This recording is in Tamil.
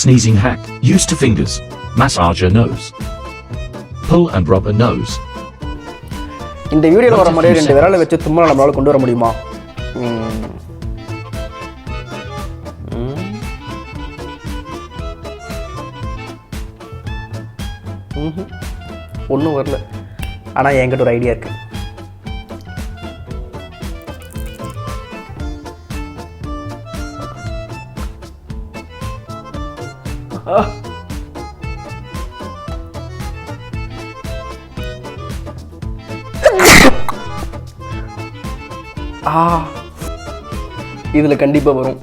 sneezing hack. Use 2 fingers. Massage your nose. Pull and rub a nose. இந்த வீடியோவில் வர மாதிரியே 2 விரலை வச்சு தும்மல் நம்மளால கொண்டு வர முடியுமா? ஒன்றும் வரல. ஆனால் என்கிட்ட ஒரு ஐடியா இருக்கு. இதில் கண்டிப்பாக வரும்.